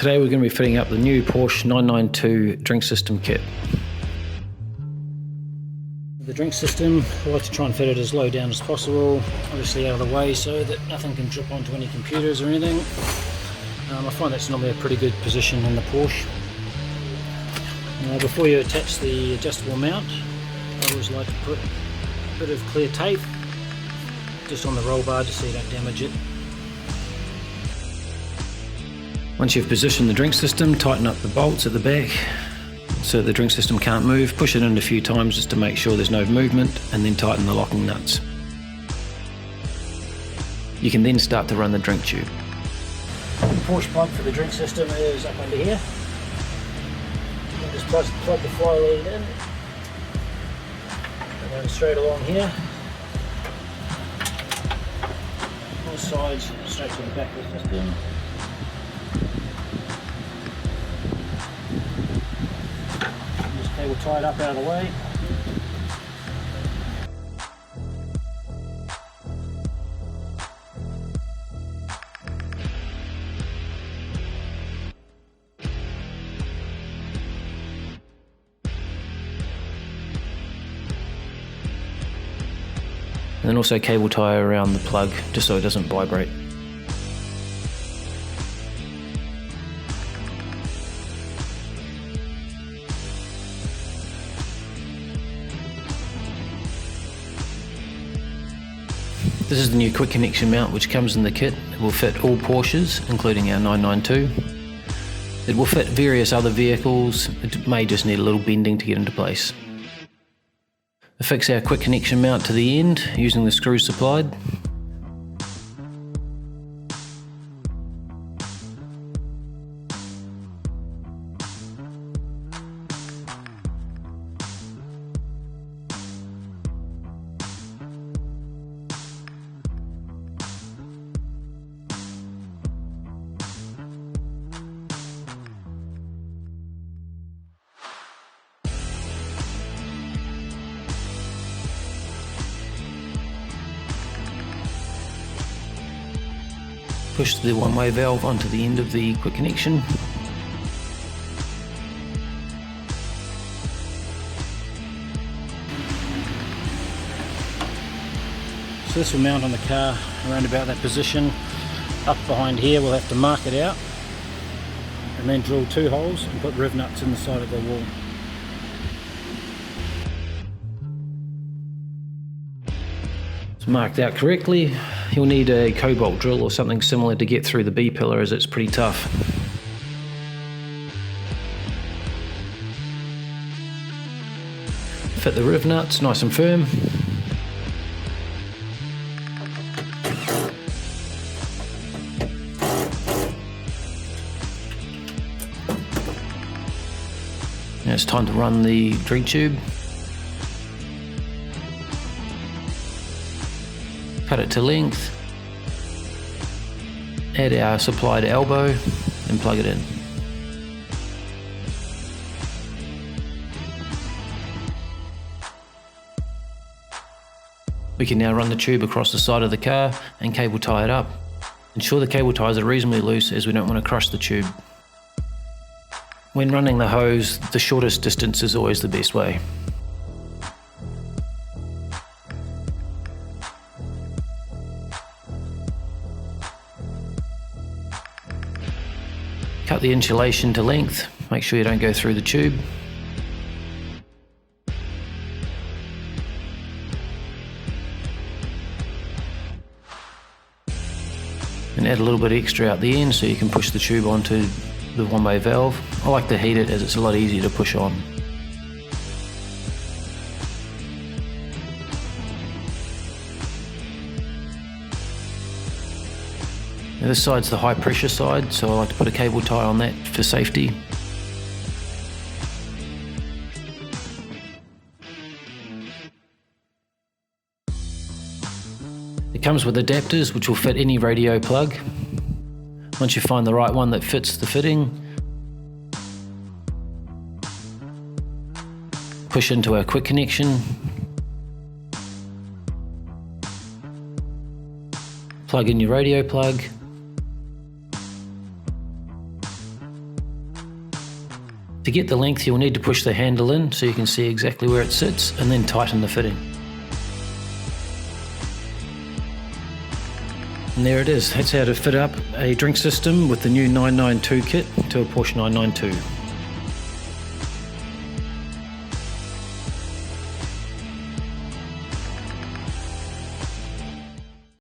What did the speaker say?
Today we're going to be fitting up the new Porsche 992 drink system kit. The drink system, I like to try and fit it as low down as possible, obviously out of the way so that nothing can drip onto any computers or anything. I find that's normally a pretty good position in the Porsche. Before you attach the adjustable mount, I always like to put a bit of clear tape just on the roll bar just so you don't damage it. Once you've positioned the drink system, tighten up the bolts at the back so the drink system can't move. Push it in a few times just to make sure there's no movement, and then tighten the locking nuts. You can then start to run the drink tube. The Porsche plug for the drink system is up under here. You just plug the fly lead in, and then straight along here. All sides straight to the back of the system. Cable tied up out of the way. And then also cable tie around the plug just so it doesn't vibrate. This is the new quick connection mount which comes in the kit. It will fit all Porsches, including our 992. It will fit various other vehicles. It may just need a little bending to get into place. Affix our quick connection mount to the end using the screws supplied. Push the one-way valve onto the end of the quick connection. So this will mount on the car around about that position. Up behind here we'll have to mark it out and then drill 2 holes and put riv nuts in the side of the wall. It's marked out correctly. You'll need a cobalt drill or something similar to get through the B-pillar as it's pretty tough. Fit the riv nuts nice and firm. Now it's time to run the drink tube. Cut it to length, add our supplied elbow and plug it in. We can now run the tube across the side of the car and cable tie it up. Ensure the cable ties are reasonably loose as we don't want to crush the tube. When running the hose, the shortest distance is always the best way. Cut the insulation to length, make sure you don't go through the tube. And add a little bit extra out the end so you can push the tube onto the one-way valve. I like to heat it as it's a lot easier to push on. Now this side's the high pressure side, so I like to put a cable tie on that for safety. It comes with adapters which will fit any radio plug. Once you find the right one that fits the fitting, push into our quick connection, plug in your radio plug, To get the length, you'll need to push the handle in so you can see exactly where it sits, and then tighten the fitting. And there it is. That's how to fit up a drink system with the new 992 kit to a Porsche 992.